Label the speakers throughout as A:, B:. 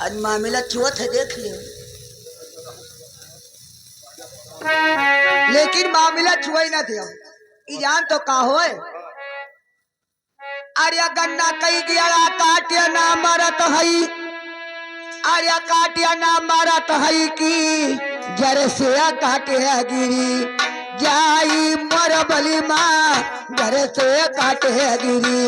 A: आज मामला चुवत है देख लियो। लेकिन मामला छुआ ही ना दिया। जान तो का हो आर्या गन्ना कई गया काटिया ना मारत हई। आर्या काटिया ना मारत हई की जर से काटे गिरी जाई मर बली माँ घर से काटे गिरी।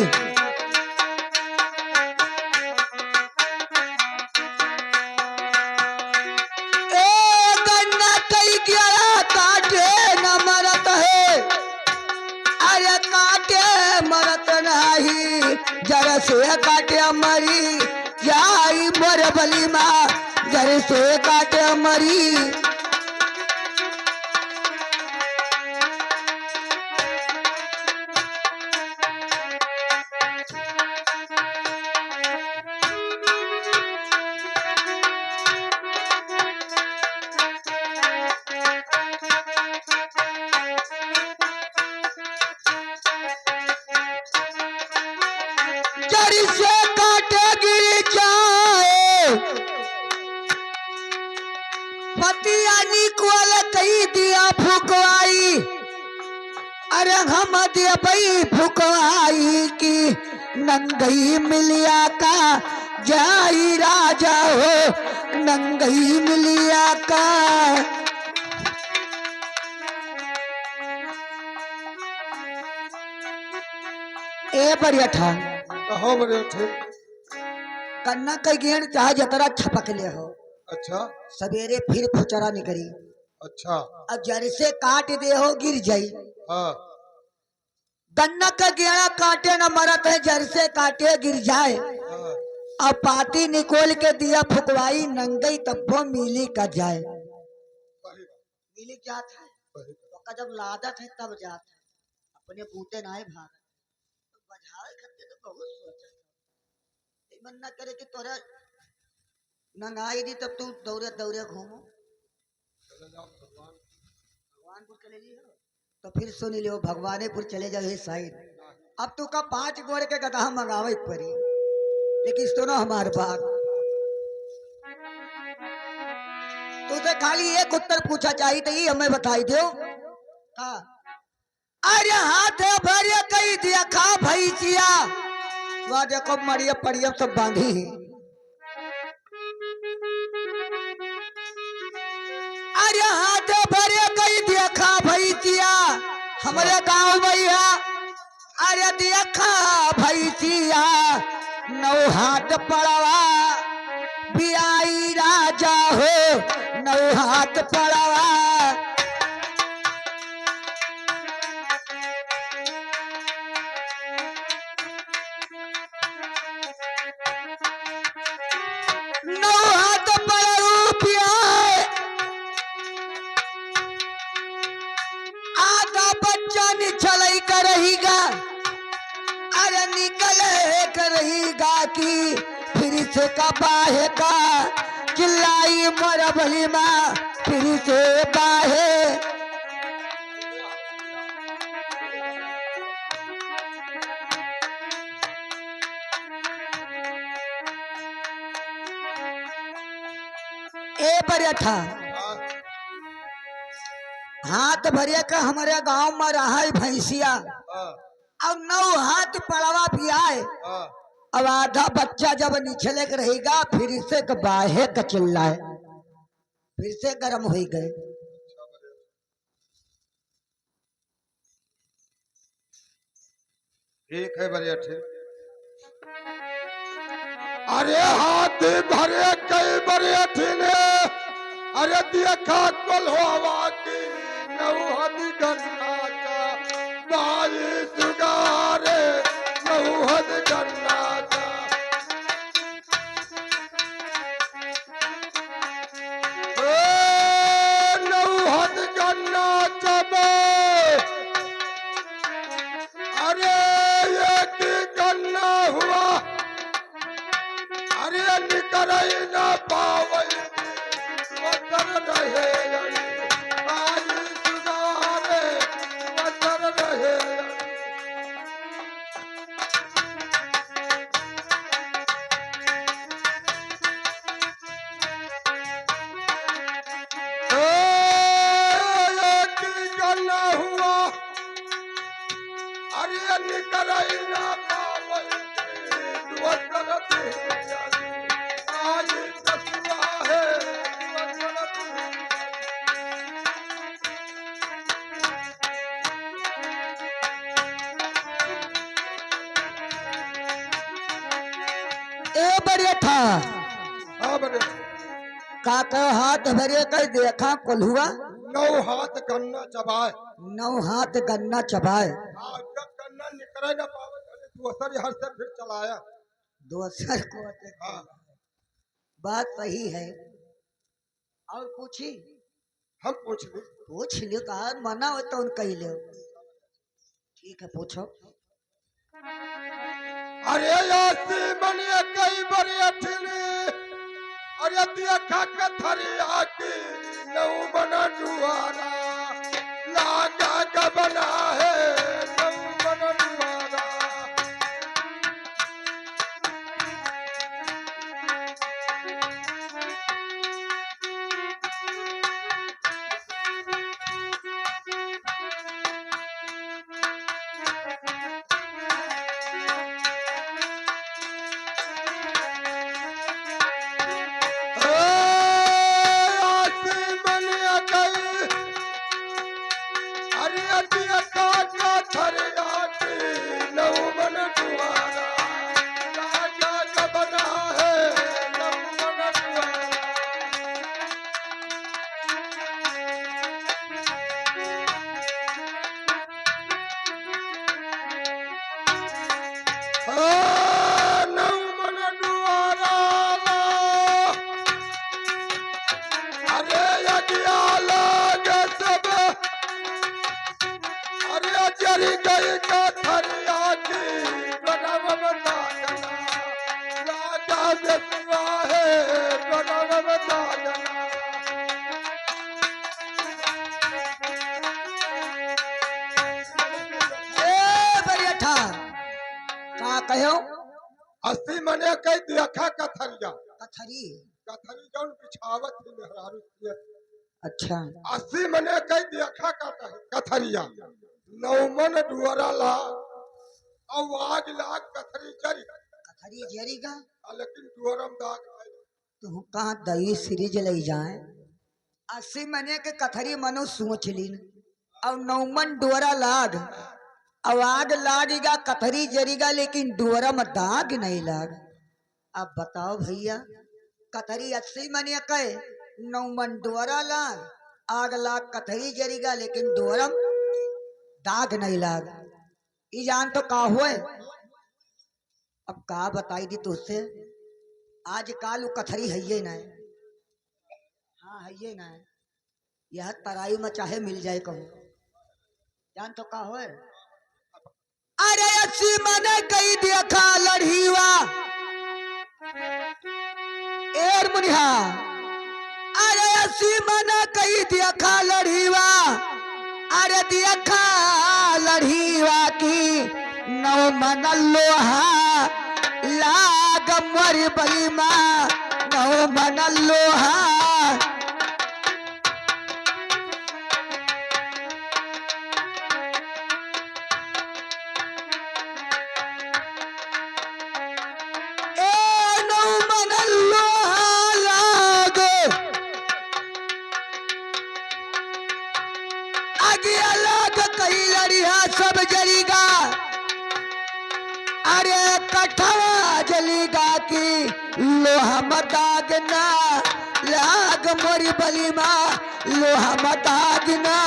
A: जर से काटे मरी जाई मोर बली माँ जर से काटे मरी। दिया फुकवाई अरे हम दिया भाई फुकवाई की नंगई मिलिया का जाई राजा हो नंगई मिलिया का। ए बढ़िया था
B: हो बढ़िया थे
A: कन्ना कई गेण चाहे जतरा छपक ले हो।
B: अच्छा
A: सवेरे फिर फुचरा निकली।
B: अच्छा
A: अब जड़ से काट दे हो गिर जाई।
B: हाँ
A: गन्ना का गेड़ा काटे न मरत है जड़ से काटे गिर जाए।
B: हाँ
A: अब पाती निकोल के दिया फुकवाई नंगई तब्बो मिली का जाए। मिली जात है तो जब लादत है तब जात है अपने बूते ना है भाग बजाए करते तो बहुत सोचा मन न करे कि तोरा नंगाई दी तब तू दौड़े दौड़े घूमो भगवानपुर चले ली हो तो फिर सुन लियो भगवानेपुर चले जाओ ये साइड। अब तू का 5 गोड़ के गधा मंगावे पड़ी लेकिन सुनो हमार बात तुझे खाली एक उत्तर पूछा चाहिए तो ये हमें बताई दो। अरे हाथ भर कही दिया खा भैसिया वह देखो मरिया पड़िया सब बांधी है। अरे हाथ भरे कही देखा भैसिया हमारे गांव भैया अरे देखा भैसिया नौ हाथ पड़वा बियाई राजा हो नौ हाथ पड़वा। नौ हाथ पड़ू बियाई आधा बच्चा निचलई करेगा अरे निकले करेगा कि फिर से कबाहे का चिल्लाई मोर भली माँ फिर से बाहे। ए बढ़िया था हाथ भरिया का हमारे गांव में रहा है भैंसिया अब 9 हाथ पड़वा भी आए। अब आधा बच्चा जब निचले के रहेगा फिर से बाहे का चिल्लाए फिर से गर्म हो गए।
B: ठीक है बढ़िया ठीक। अरे हाथ भरे कई बढ़िया थी ने अरे देखा कल हवा की नौहदी गन्ना का बाई सुगारे नौहद गन्ना का नौहद गन्ना चबे अरे एक गन्ना हुआ अरे निकल ना पावे वतर रहे आज सुधारे वतर रहे।
A: बड़े था
B: हाँ बड़े
A: का कहो हाथ भरे कर देखा कोल्हुआ
B: 9 हाथ गन्ना चबाए
A: 9 हाथ गन्ना चबाए
B: हाँ जब गन्ना निकले न पावे दूसरे हर से फिर चलाया
A: दोसर को
B: हाँ
A: बात सही है और पूछी
B: हम पूछ ली
A: पूछ लियो कहा मना हो तो उन कही लियो ठीक है पूछो
B: अरे यासी मनिया कई बड़ी अठिली अरे देखा कथरिया की नौ बना दुआरा लागा का बना है नौ बना दुआरा यासी मनिया कई अरे देखा कथरिया की नौ बना दुआरा लागा का बना है नौ बना दुआरा नौ बना दुआरा अरे यज्ञा लाग सब अरे जरी गई का थरिया की बनव बता लागा बेसुआ है बनव बता
A: ए बढ़िया था का कहो
B: 80 मने कई देखा कथरिया
A: कथरी
B: कथरी जौन बिछावत थी मेहरारू के
A: अच्छा
B: 80 मने कई देखा कथरिया 9 मन डुअरा ला और आग लाग कथरी जरी
A: कथरी जरी का
B: लेकिन डुअरम दाग आए
A: तू कहाँ दही सीरीज ले जाए 80 मने के कथरी मनो सोच लीन और 9 मन डोरा लाग अब आग लागेगा कथरी जरीगा लेकिन डोरा में दाग नहीं लाग अब बताओ भैया कथरी 80 मने के 9 मन डोरा लाग आग लाग कथरी जरीगा लेकिन डोरा में दाग नहीं लाग ई जान तो का हुए अब का बताई दी तुझसे आज काल वो कथरी है ये ना हाँ है ये ना यह तराई में चाहे मिल जाए कहो जान तो का होए अरे 80 मने कई देखा लड़ीवा एर मुनिहा अरे 80 मने कई देखा लड़ीवा अरे देखा लड़ीवा की 9 मन लोहा लाग मर बलिमा 9 मन लोहा सब जरीगा अरे कठवा जलीगा की लोहा मदागना लाग मोरी बलिमा लोहा मदागना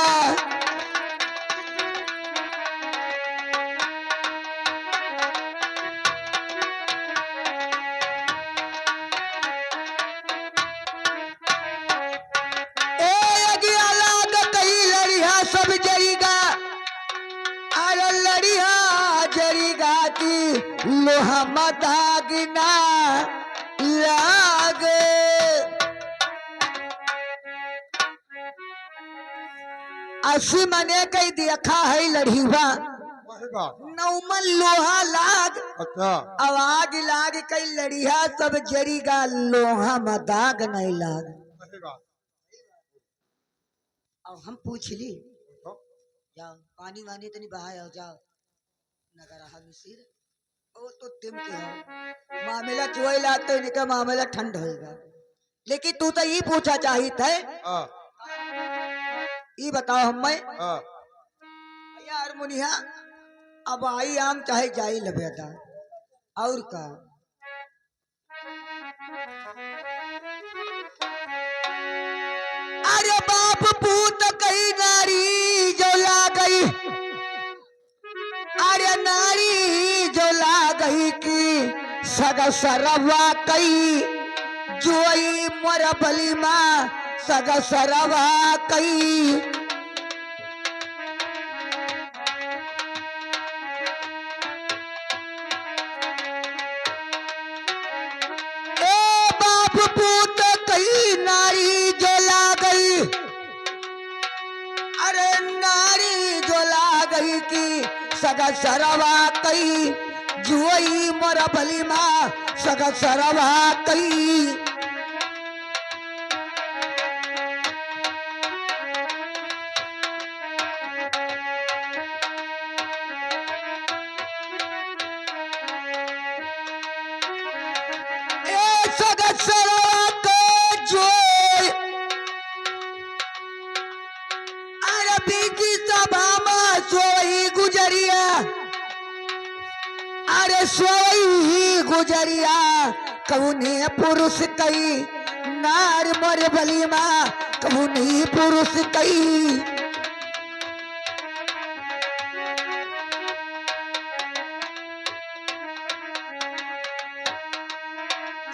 A: सब जरीगा अरे लड़िया जरीगा की लोहा मदागना लाग 80 मने कई देखा है लड़ीवा
B: वही बात
A: 9 मन लोहा लाग
B: अच्छा
A: आवाज लाग कई लड़िया सब जरीगा लोहा मदाग नहीं लाग
B: वही बात
A: अब हम पूछ ली जाओ पानी वानी तो नहीं बहाया जाओ नगर रहा मिसिर ओ तो तिम के हो मामला चोई लागते इनका मामला ठंड होएगा लेकिन तू तो ये पूछा चाहिए थे
B: हाँ
A: ये बताओ हमें
B: हाँ
A: यार मुनिया अब आई आम चाहे जाई लबेदा और का बाप पूत कई नारी जो ला गई, अरे नारी जो ला गई की सग सरवा कई, जोई मोर बली माँ सग सरवा कई। ए बाप पूत कई नारी जो ला गई, अरे नारी जो ला गई की सग सरवा कई, जुई मोर बली माँ सग सरवा कई। ए सग सरवा के जोई, अरे बीजी सभा में सोई गुजरिया, अरे सोई गुजरिया कौने पुरुष कई, नार मोर बली माँ कौने पुरुष कई।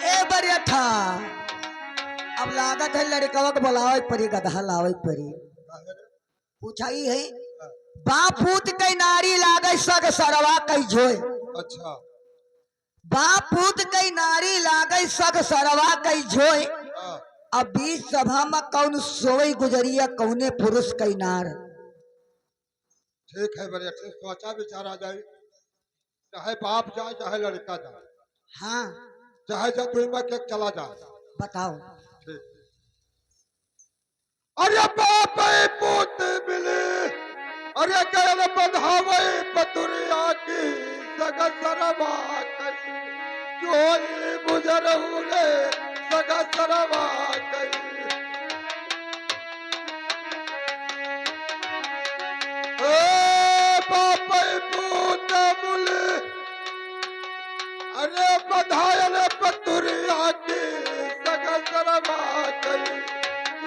A: ए बरिया अब लागत है लड़कवा के बुलावे परी, गधा लावे परी। पूछाई है बापूत कई नारी लागे सग सरवा कई जोय।
B: अच्छा
A: बापूत कई नारी लागे सग सरवा कई जोय,
B: हाँ,
A: अब बीच सभा में कौन सोई गुजरिया कौने पुरुष कई नार।
B: ठीक है बड़े अच्छे सोचा विचारा जाए, चाहे बाप जाए चाहे लड़का जाए,
A: हाँ
B: चाहे जतुई में के चला जाए।
A: बताओ।
B: ठीक। अरे बाप पूत मिले, अरे गैर बंधावे पतुरिया की सग सरवा कई, जोई गुजर हुए सग सरवा कई। बाप पूत मुले, अरे बधायल पतुरिया की सग सरवा कई,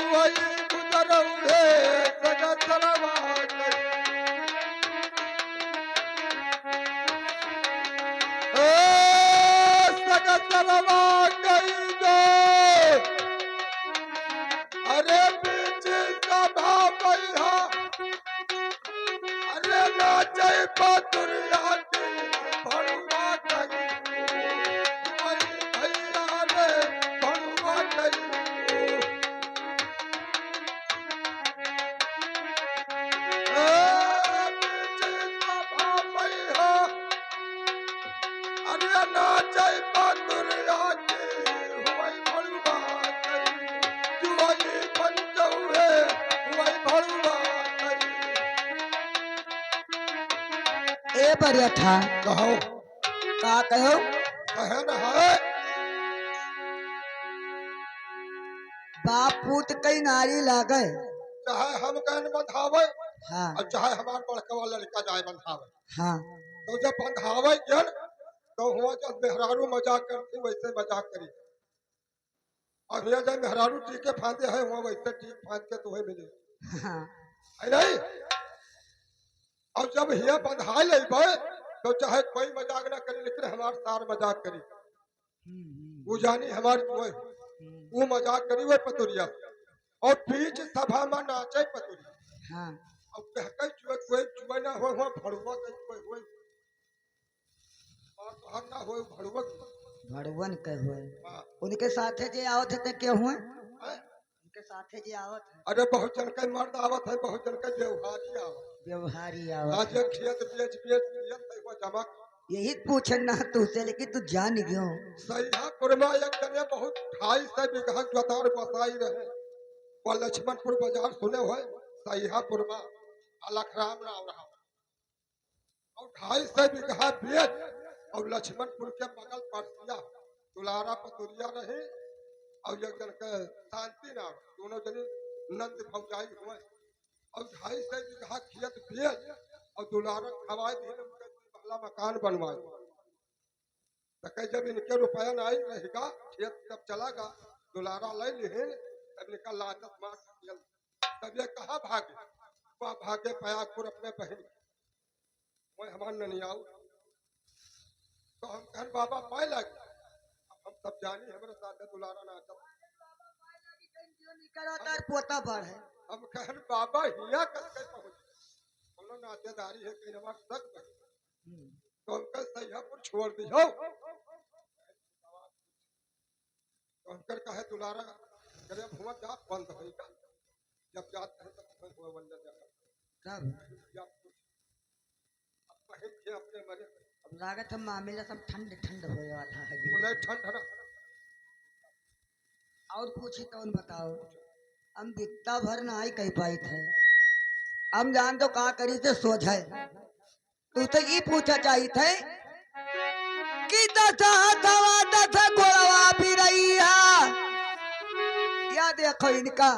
B: वही गुजर हुए सग सरवा कई। सग सरवा कई जो, अरे बीच सभा बैहा, अरे नाचे पतुरिया की भड़ुआ कई, वही भैया रे भड़ुआ कई। बीच सभा बैहा, अरे नाचे पतुरिया की वही भड़ुआ कई, जुआई पंचौहे वही भड़ुआ कई।
A: ए बरिया
B: कहो
A: का कहो।
B: कहे न है,
A: बापूत कई नारी लागे,
B: चाहे हम कहन बंधावे
A: हाँ
B: और चाहे हमार बड़का वाला लड़का जाए बंधावे,
A: हाँ
B: तो जब बंधावे जन तो हुआ जब मेहरारू मजाक करती वैसे मजाक करी, और ये जब मेहरारू टीके फांदे है वहाँ वैसे टीक फांद के तुम्हें मिले
A: हाँ
B: है नहीं। और जब हिया बंधा ले तो चाहे कोई मजाक ना करी लेकिन हमार सार मजाक करी, वो जानी हमारी जो वो मजाक करी वो पतुरिया, और बीच सभा में नाचे पतुरिया,
A: हाँ
B: और कहके चुए कोई चुए ना हो वहाँ भड़ुआ के चुए हुए, और तो हम ना हो भड़ुआ के।
A: भड़वन के हुए
B: हाँ,
A: उनके साथे जे आवत है के हुए,
B: हैं?
A: उनके साथे जे आवत है
B: अरे बहुत जन के मर्द आवत है, बहुत जन के व्यवहारी आवत,
A: व्यवहारी आवत
B: आज
A: है।
B: खेत बेच बेच पियत है वो जमा।
A: यही पूछना तुझसे, लेकिन तू जान गयो।
B: सैयापुर में एक जने बहुत 250 बीघा जोतार बसाई रहे, वो लक्ष्मणपुर बाजार सुने हुए सैयापुर में अलखराम राव रहा, और 250 बीघा बेच और लक्ष्मणपुर के बगल परसिया दुलारा पतुरिया रहे, और एक जन के शांति नाम, दोनों जने नंद भौजाई हुए, और 250 बीघा खेत बेच और दुलारा खवाए दिन उनके पहला मकान बनवाए। तो कहीं जब इनके रुपया नहीं रहेगा खेत जब चलागा दुलारा ले लिहिन, तब इनका लाजत मार दिया। तब ये कहाँ भागे? वह भागे पयागपुर अपने बहन मैं हमार ननियाऊ। तो हम कहन बाबा पाए लगे। अब हम सब जानी हमारे साथ दुलारा नाटक।
A: पोता बढ़ है।
B: हम कहन बाबा हिया कैसे पहुंचे? बोलो नातेदारी है कि हमार सग बहन। तो हम कह सैयापुर छोड़ दियो। तो हम कर कहे दुलारा करे हुआ जा बंद होएगा। जब जाते हैं तब हुआ बंद जाएगा।
A: तब
B: अब बहन के अपने मरे
A: अब लागत है मामला सब ठंड ठंड हो गया था
B: उन्हें ठंड ना
A: और पूछी तो बताओ हम बित्ता भर ना ही कह पाई थे हम जान तो का करी से सोच है तू तो ये पूछा चाहिए थे कि दस दवा दस गोलवा भी रही है या देखो इनका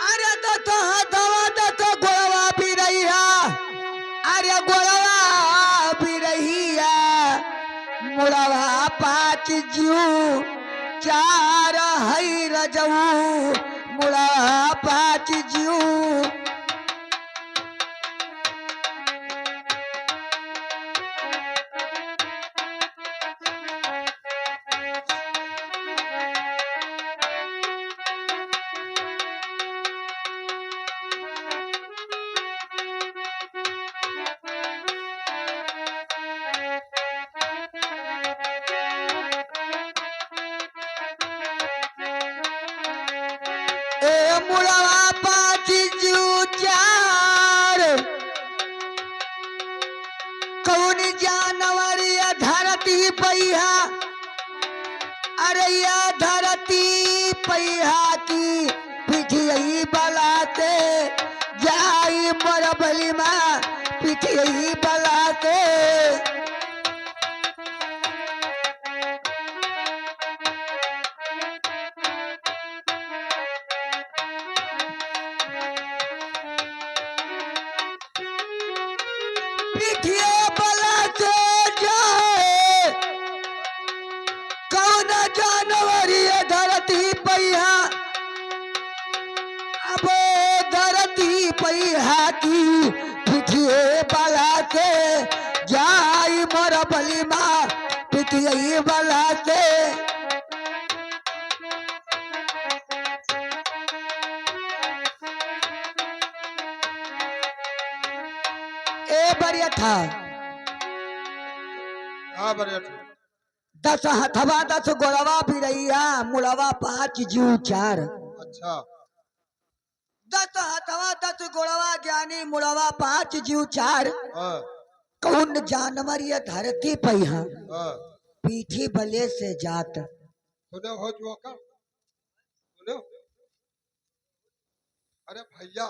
A: अरे दस दवा दस गोलवा भी रही है अरे गोलवा भी रही है मुड़वा पाँच जू चार हई रजऊ मुड़वा पाँच जू मुड़वा पाँच जू चार कौन जानवर या धरती पैहा अरे या धरती पैहा की पिठियई बलाते जाई मोर बली माँ पिठियई बलाते पिठिए बलाते जाए कौन जानवर ये धरती पैहा अब धरती पैहा की पिठिए बलाते जाई मोर बली माँ पिठिए बलाते ए बढ़िया था
B: हाँ बढ़िया ठीक।
A: दस हथवा दस गोड़वा भी रही है मुड़वा पाँच जू चार
B: अच्छा
A: दस हथवा दस गोड़वा ज्ञानी मुड़वा पाँच जू चार
B: हाँ
A: कौन जानवर ये धरती पैहा
B: हाँ
A: पीठी बले से जात
B: सुने हो जोकर सुने अरे भैया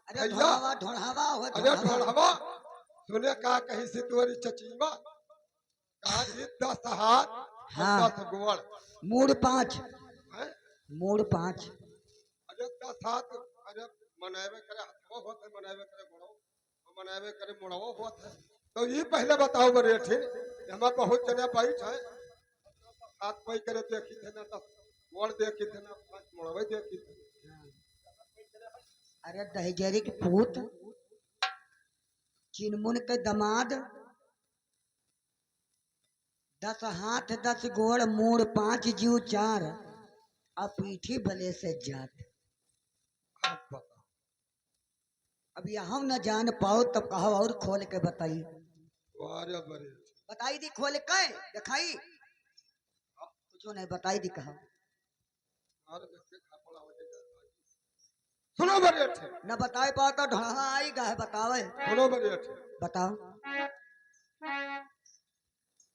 A: अरे
B: भैया
A: ढोढ़ावा ढोढ़ावा हो
B: अरे ढोलवा सुने का कहीं से तुम्हारी चचीमा कहा जी 10 हाथ
A: हाँ।
B: 10 गोड़
A: मूड पाँच
B: हैं?
A: मूड पाँच
B: अरे 10 हाथ अरे मनावे करे हथवा होते मनावे करे गोड़ो मनावे करे मुड़वो होते तो ये पहले बताओ बड़े ठीक हमें बहुत जने बैठ है हाथ कोई करे देखी थे ना 10 गोड़ देखी थे ना 5 मुड़वे देखी थे
A: अरे दहजरी के पूत चिनमुन के दमाद 10 हाथ 10 गोड़ मूड पाँच जीव चार अब पीठी बले से जात
B: अब बताओ
A: अब यहाँ न जान पाओ तब कहो और खोल के बताई
B: वारे बड़े
A: बताई दी खोल के दिखाई कुछ नहीं बताई दी कहा
B: सुनो बड़े अच्छे
A: न बताए पाओ तो ढोढ़ा आई गा बतावे
B: सुनो बड़े अच्छे
A: बताओ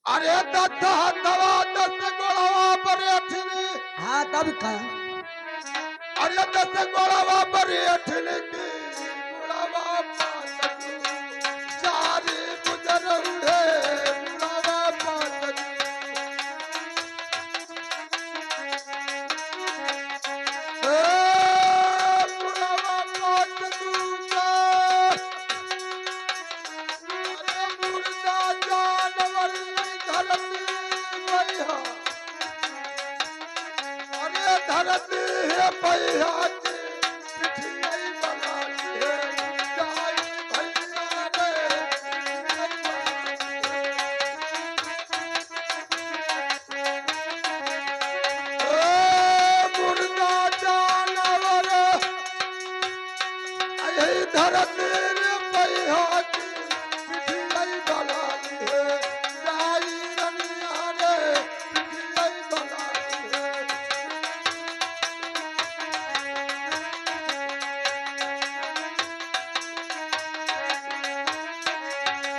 B: अरे दत्ता दवा दस गोड़वा बड़े अच्छे
A: हाँ तब का
B: अरे दस गोड़वा बड़े अच्छे की गोड़वा चारी गुजर उड़े गोड़वा पाँच अरे धरती है पैया की पिठिया बनाती है जाई भैया रे ओ मुर्दा जानवर यही धरती रे पैया की पिठिया बनाती है जाई रनिया रे पिठिया बनाती है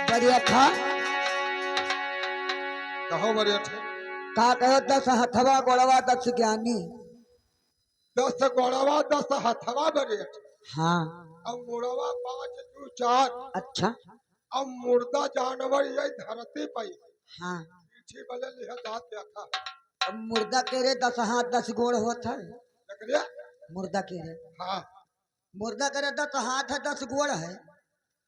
A: बढ़िया था।
B: कहो बढ़िया थे
A: का कहो 10 हथवा गोड़वा 10 ज्ञानी।
B: 10 गोड़वा 10 हथवा बढ़िया थे
A: हाँ
B: अब मुड़वा 5 दू 4
A: अच्छा।
B: अब मुर्दा जानवर यही धरती पाई
A: हाँ
B: पीछे बले लिहा जात देखा
A: अब मुर्दा के रे 10 हाथ 10 गोड़ होता है।
B: लकड़िया
A: मुर्दा के रे
B: हाँ
A: मुर्दा के रे 10 हाथ है 10 गोड़ है।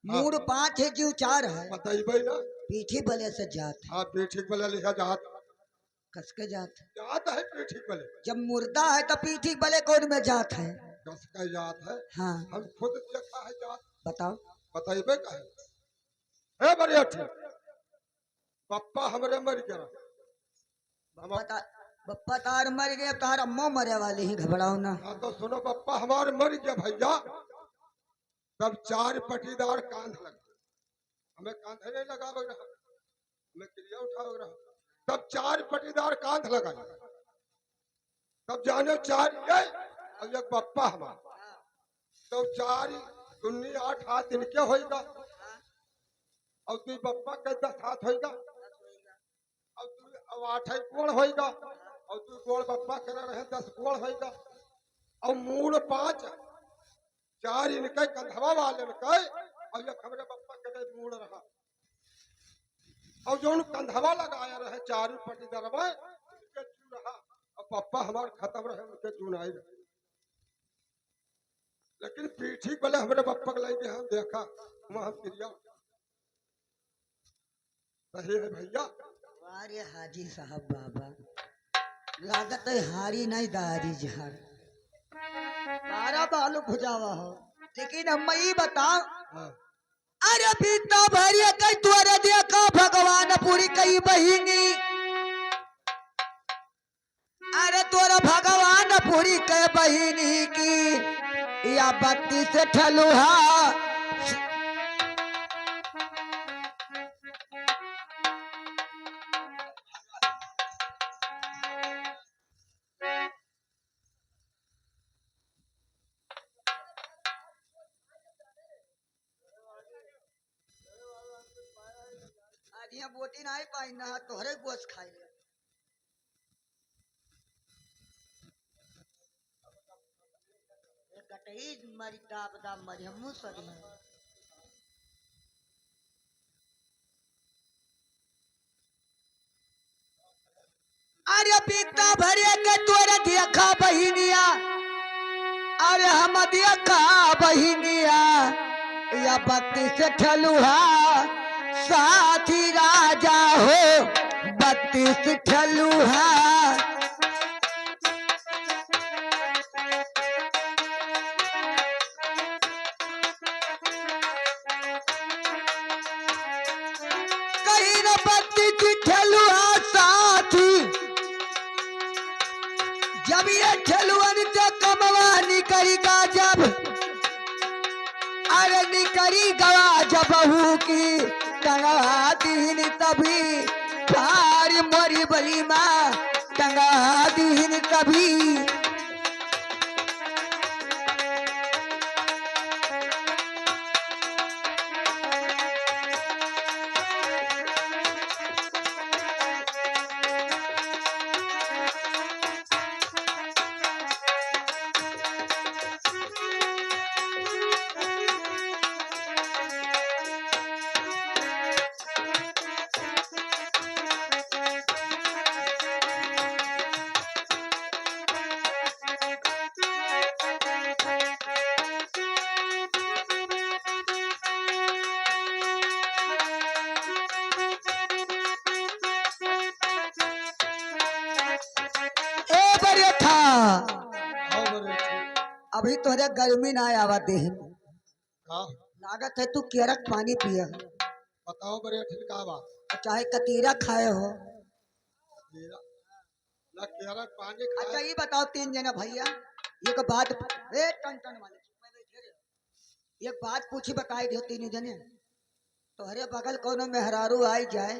B: हाँ।
A: मूड 5 है जीव 4 है।
B: बताइए ना
A: पीठी बले से जात है।
B: हाँ पीछे बले लिहा जात
A: कसके जात है।
B: जात है पीछे बले
A: जब मुर्दा है तो पीठी बले कौन में जात है।
B: कस का जात है
A: हाँ
B: हम खुद देखा है जात
A: बताओ।
B: बताइए का है बढ़िया थे पप्पा हमरे मर गया
A: बप्पा बप्पा तार मर गया तार अम्मा मरे वाली ही घबराओ ना।
B: हाँ तो सुनो पप्पा हमारे मर गया भैया तब 4 पटीदार कांध लग हमें कांधे नहीं लगा रहा हमें क्रिया उठाओ रहा तब 4 पटीदार कांध लगा तब जाने 4 ये अब एक पप्पा हमारा तो 4 दुन्नी 8 हाथ इनके होगा और तू पप्पा के 10 हाथ होगा और तू अब 8 कोण होगा और तू गोड़ पप्पा कर रहे 10 कोण होगा और मूड 5 4 इनके कंधवा वाले में कहे और ये खबरे पप्पा के मूड रहा और जो कंधवा लगाया रहे 4 पटीदार में इनके चू रहा और पप्पा हमारे खत्म रहे उनके चुनाई रहे लेकिन पीठी बले हमारे पप्पा के लगे हम देखा वहां क्रिया सही है भैया।
A: अरे हाजी साहब बाबा लागत है हारी नहीं दारी जहर तारा बालू भुजावा हो लेकिन हम ये बताओ।
B: हाँ।
A: अरे पीता भरिया कई तुअरे देखा भगवान पूरी कई बहिनी। अरे तोरा भगवान पूरी कई बहिनी की या 32 ठलुहा आज यहाँ बोटी नहीं पाई ना तोहरे गोश खाई कटई मरी दाब दाब मरी हमू सरी अरे पीता भरे के तोरे देखा बहिनिया। अरे हम देखा बहिनिया या 32 ठलुहा साथी राजा हो 32 ठलुहा। कहीं न 32 ठलुहा साथी जब ये ठलुअन तो कमवा निकलेगा जब। अरे निकली गवा जब बहू की टंगा दीन तभी भारी मोरी बली माँ टंगा दीन तभी। ए बरे था अभी तोहरे गर्मी ना आवा देह में।
B: का
A: लागत है तू केरक पानी पिया
B: बताओ बड़े ठिका बात
A: चाहे कतीरा खाए हो।
B: मेरा ना केरा पानी
A: अच्छा
B: खाए
A: ये बताओ तीन जना भैया एक बात ए टन टन वाले चुप बैठे रहे। एक बात पूछी बताई दो तीन जने तोहरे बगल कोनो मेहरारू आई जाए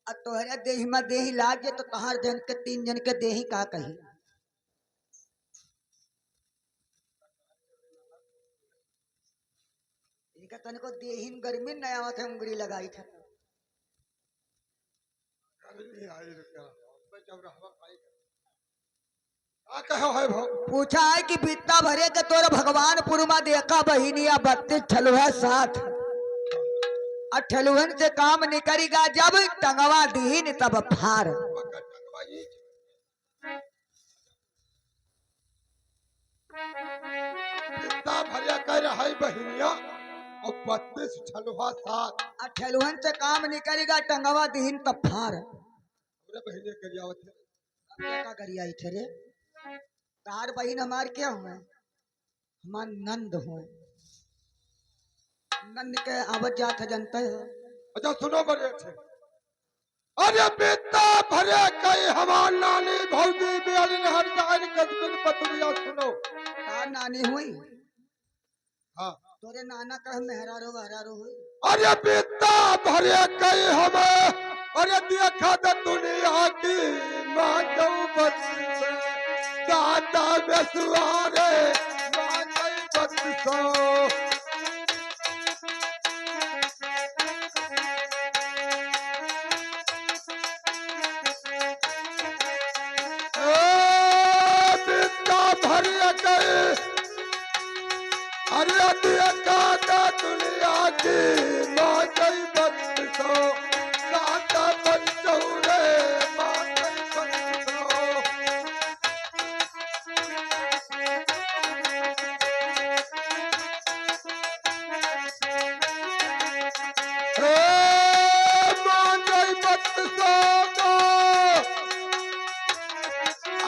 A: और तोहरे देही में देही लाग जाए तो तहार जन के तीन जन के देही का कही। इनका तनिको देही में गर्मी नया आवत है उंगली लगाई था।
B: गर्मी आई रे क्या मैं जब रहवा पाई का कहो है भो
A: पूछा है कि बित्ता भरे के तोरा भगवानपुर में देखा बहिनिया 32 ठलुआ साथ और ठलुहन से काम निकलेगा जब टंगवा दीन तब फार।
B: पकड़ टंगवाई इतना भरिया कर है बहिनिया और 32 ठलुहा साथ
A: और ठलुहन से काम निकलेगा टंगवा दीन तब फार।
B: अरे बहिनिया कर जावत है
A: क्या करी आई थे रे तार बहन हमार क्या हुए हमार नंद हुए नंद के आवत जात है जनते हो।
B: अच्छा सुनो बड़े थे अरे बेटा भरे कई हमार नानी भौजी बेलिन हर जान कसबिन पतुरिया सुनो
A: तार नानी हुई
B: हाँ
A: तोरे नाना कह मेहरारो वहरारो हुई।
B: अरे बेटा भरे कई हमें अरे देखा तो दुनिया की मां जाऊ बस दादा बेसुआरे मां जाऊ बस भरिया गए अरे देखा तो दुनिया की मां जाऊ बस दादा बंचौरे मां जाऊ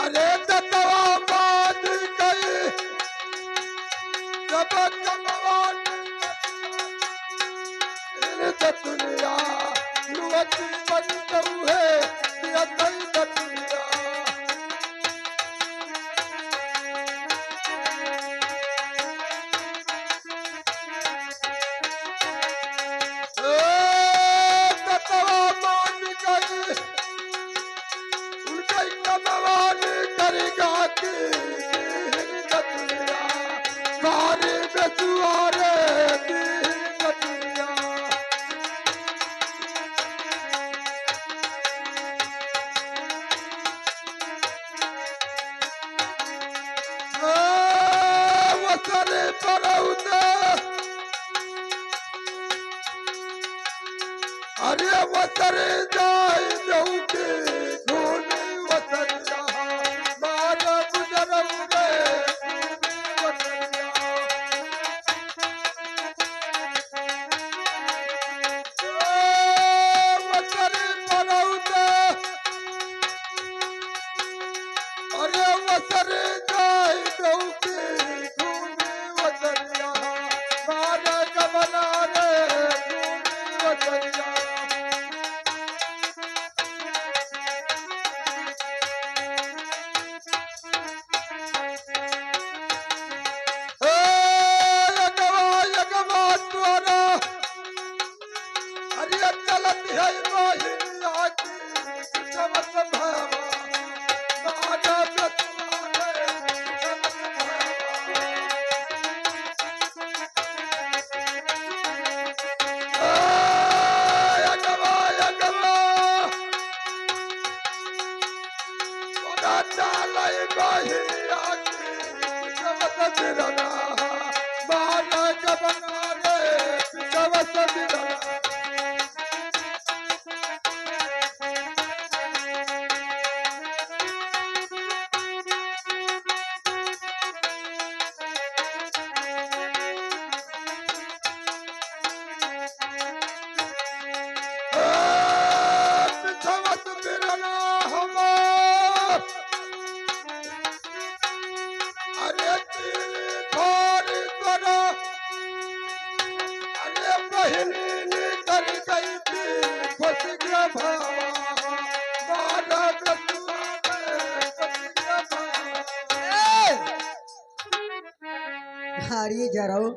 B: अरे दतवा मान गई जब कमवान दुनिया युवती बन गऊ है दुनिया दतवा मान गई उनका कमवान करेगा की दुनिया सारे बेसुआरे दुनिया वसरे परौते अरे वसरे जाय जाऊ के धोनी वसरिया मार गुजरंगे वसरिया वसरे परौते अरे वसरे जाय जाऊ के धोनी वसरिया मार गबना रे धोनी वसरिया अरे चलत है मोहिनिया की चमत भावा बाजा बेसुआरे चमत भावा यगवा ओदा चालै मोहिनिया की चमत बिरना बाजा गबना रे चमत बिरना पिछवत बिरना हमार अरे तेरे
A: हरी जरो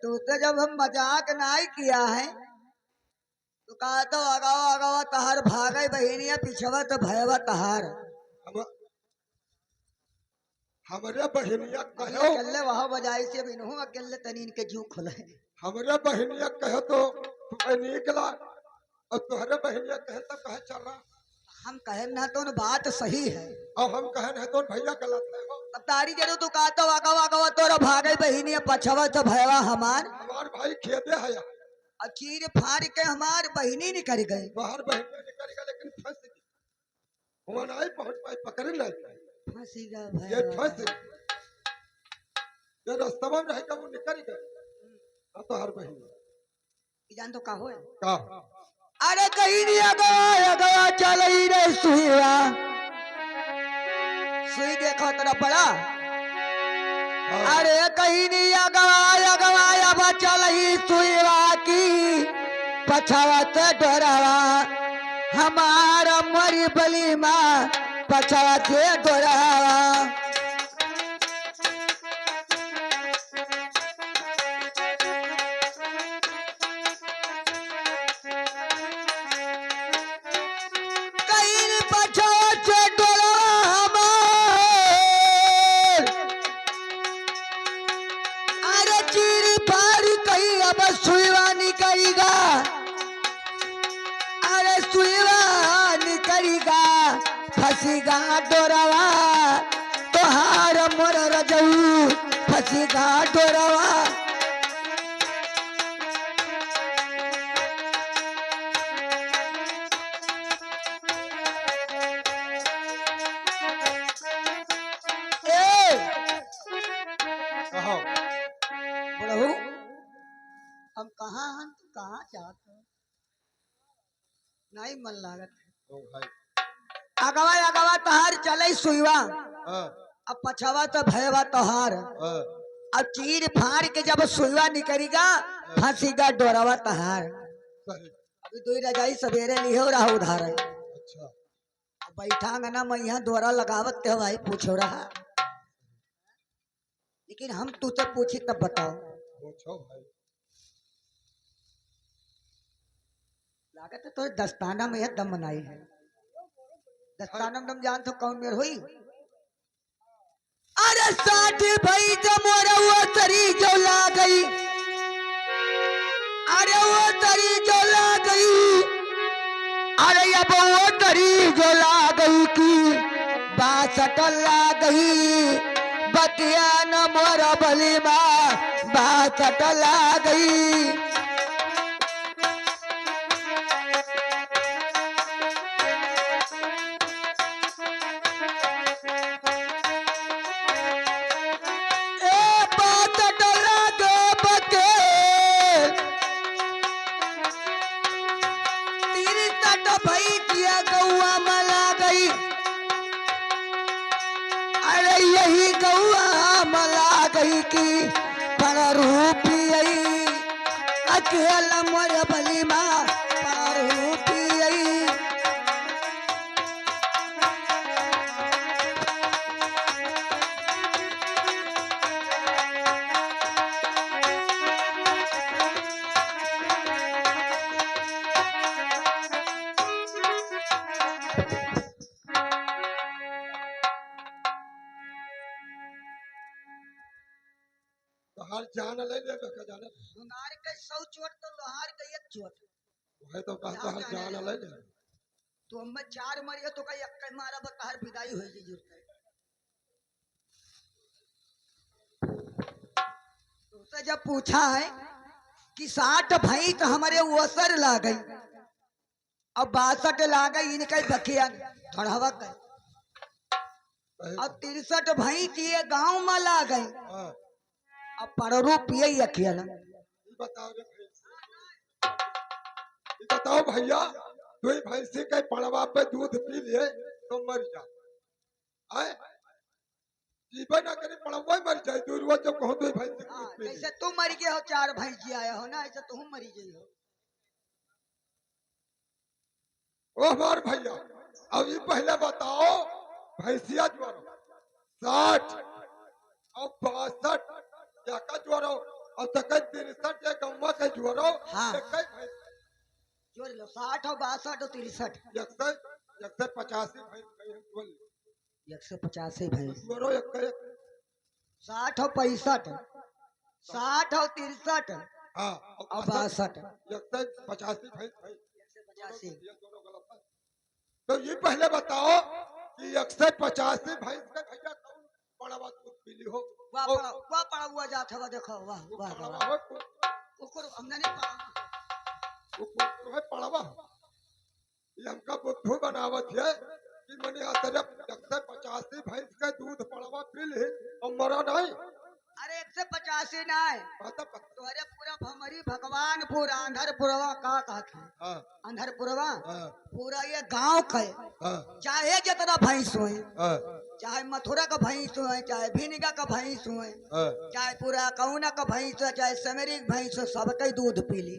A: तू तो जब हम मजाक नहीं किया है तो कहा तो अगावा अगावा तहार भागे बहिनिया पिछवा तो भयवा तहार
B: हम हमरे बहनिया
A: अभी
B: कहो
A: अकेले वहां बजाई से भी नहीं अकेले तनीन के जू खुले
B: हमरे बहनिया कहे तो तुम्हें निकला और तुम्हारे बहनिया कहे तो कहे चल रहा
A: हम कहे ना तो बात सही है
B: और हम कहे नहीं तो भैया गलत है हो
A: अब तारी जरूर तू कहा तो अगावा अगावा तोरा भागे बहिनिया पछवा तो भयवा हमार
B: हमार भाई खेदे है यार
A: और चीर फाड़ के हमार बहिनी निकल गई
B: बाहर बहनिया निकलेगा लेकिन फंस गई वहां नहीं पहुंच पाई पकड़ नहीं पाई
A: फंसीगा
B: ये
A: भयवा
B: फंस गई ये रास्ता में रहेगा वो निकल गए हाँ तो हर बहनिया
A: जान तो का हो
B: का
A: अरे कहीं नहीं अगवा अगवा चल ही रे सुईवा सुई देखो तेरा बड़ा
B: हाँ,
A: अरे कहीं नहीं अगवा अगवा अब चल ही सुईवा की पछावत डोरावा हमारा मरी बली माँ पछावत डोरावा कहीं पछावत डोरावा हमार अरे चीर फाड़ कहीं अब सुईवा निकलेगा अरे सुईवा निकलेगा फंसीगा डोरावा तोहार मोर रजऊ फंसीगा डोरावा ए
B: कहो
A: बड़हू हम कहाँ हैं तू कहाँ जात हो नहीं मन लागत है
B: ओ भाई
A: अगवा अगवा तहार चले सुईवा
B: हाँ,
A: अब पछवा तो भयवा तोहार
B: हाँ,
A: अब चीर फाड़ के जब सुईवा निकलेगा फंसीगा डोरावा तहार
B: सही
A: अभी दो रजाई सवेरे लिहो रहा उधार
B: अच्छा
A: बैठांग ना मैं यहाँ दोरा लगावत के भाई पूछो रहा लेकिन हम तुझसे पूछी तब बताओ
B: पूछो भाई
A: लागत है तो दस्ताना में यह दम बनाई है दस्ताना में दम जान तो कौन मेर हुई अरे साठ भाई जमोरा वो तरी जो ला गई अरे वो तरी जो ला गई अरे अब वो तरी जो ला गई की बासठ ला गई बतिया न मोरा बली माँ बासठ ला गई ए बासठ ला गो बके तिरसठ भई दिया गौआ मला गई अरे यही गौआ मला गई की पर रूपी आई अकेला मोर बली माँ पर रूपी आई
B: तो हर जान ले ले का जाने
A: सुनार के 100 चोट तो लोहार के एक चोट
B: वही तो कहता हर जान ले ले
A: तो हम 4 मरियो तो कई अक्के मारा बतहर विदाई होई जी जरूरत है तो जब पूछा है कि 60 भई तो हमारे ओसर ला गई अब 62 ला गई इनके बखिया थोड़ा गई
B: सही
A: अब 63 भई दिए गांव में ला गई
B: हाँ,
A: अब पड़रू पिए अकेला
B: ये बताओ रे भाई ये बताओ भैया तू ही भैंसी के पड़वा पे दूध पी लिए तो मर जा आए जीवन ना करे पड़वा मर जाए दूर वो जब कहो तो भैंसी के दूध पी लिए।
A: जैसे तुम मर गए हो 4 भैंसी आया हो ना ऐसे तुम मरी गई हो
B: ओ हमार भैया अब ये पहले बताओ भैंसिया ज्वर 60 और 62 या का ज्वर और तक 63 के गम्मा के जुआरो
A: हाँ।
B: एक भैंस
A: जोड़ लो 60 और 62 और 63
B: 185 भैंस कहीं जुआल
A: 185 भैंस
B: जुआरो एक
A: 60 और 65 60 और 63
B: हाँ
A: और 62
B: 185 भैंस भाई
A: 185
B: ये दोनों गलत है। तो ये पहले बताओ कि 185 भैंस के भैया कौन बड़ा बात दूध पीली हो
A: वाह पड़ा हुआ जात है देखो वाह वाह वाह ओकर हमने नहीं पड़ा
B: है पड़वा ये हमका बुद्धू बनावत है कि मैंने अतरफ 185 भैंस का दूध पड़वा पी ली और मरा नहीं
A: अरे 185 नहीं
B: पता
A: तोहरे पूरा भमरी भगवानपुर अंधरपुरवा का कहते हैं
B: हाँ
A: अंधरपुरवा
B: हाँ
A: पूरा ये गांव का
B: हाँ
A: चाहे जितना भैंस हो
B: हाँ
A: चाहे मथुरा का भैंस हो चाहे भिनिगा का भैंस हो
B: हाँ
A: चाहे पूरा कौना का भैंस हो चाहे समेरी का भैंस हो सबका दूध पी ली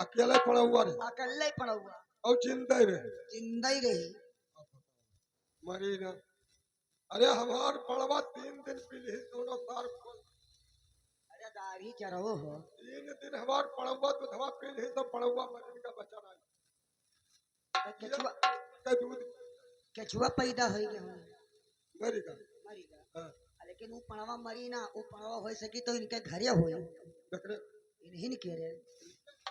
B: अकेले पड़ा हुआ रे
A: अकेले ही पड़ा हुआ
B: और जिंदा रहे
A: जिंदा ही रही
B: मरी ना अरे हमार पड़वा 3 दिन पी ली दोनों सार
A: अरे दाढ़ी चढ़ो हो
B: 3 दिन हमार पड़वा तो धवा पी ली तो पड़वा मरने का बचा नहीं
A: केचुआ
B: का दूध
A: केचुआ पैदा हो गया
B: मरी का
A: मरी गया
B: हाँ
A: लेकिन वो पड़वा मरी ना वो पड़वा हो सकी तो इनके घरे हो
B: देख रे
A: इन्हीं के रे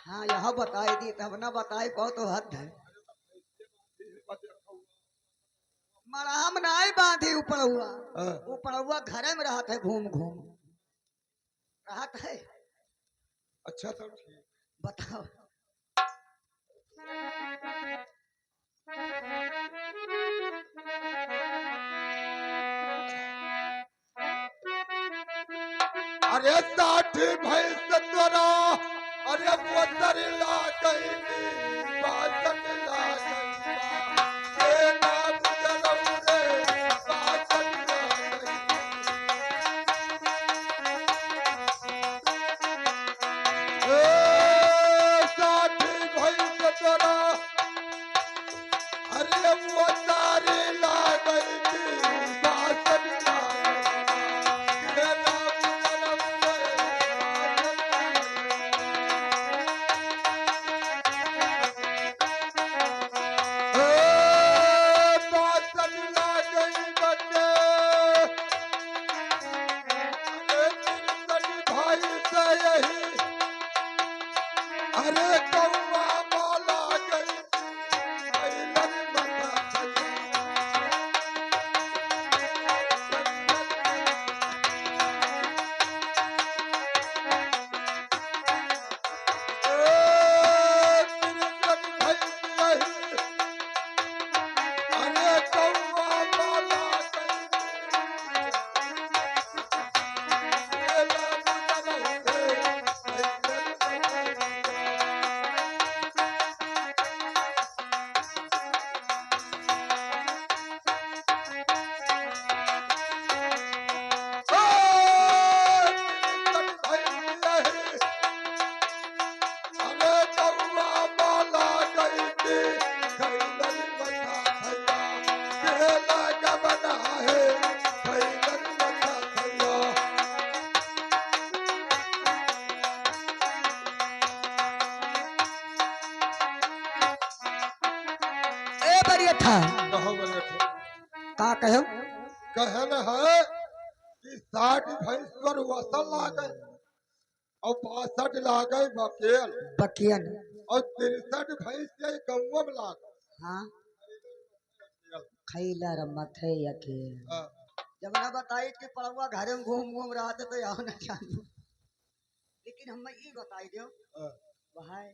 A: हाँ यह बताए दी तब ना बताए बहुत हद है मराम नहीं बांधी ऊपर हुआ
B: हाँ
A: ऊपर हुआ घरे में रहता है घूम घूम रहता है
B: अच्छा तो ठीक
A: बताओ
B: अरे 60 भैंस तोरा अरे वो दरिला गई बासठ ला गई ये नाम जरऊ रे बासठ ला गई ए 60 भैंस तोरा अरे वो दरिला गई बासठ ला गई ये नाम अरे कौवा माला गई कैलन बता अरे कौवा माला
A: ए बढ़िया था का कहो
B: कहन है कि 60 भैंस पर वसल लागे और 62 लागे बकेल
A: बकियन
B: और 63 भैंस के गौवा में लागे
A: हाँ खैला रमत है यके
B: हाँ,
A: जब ना बताई कि पड़वा घरे में घूम घूम रहा था तो यहाँ ना जानू लेकिन हम ये बताई दो
B: हाँ,
A: भाई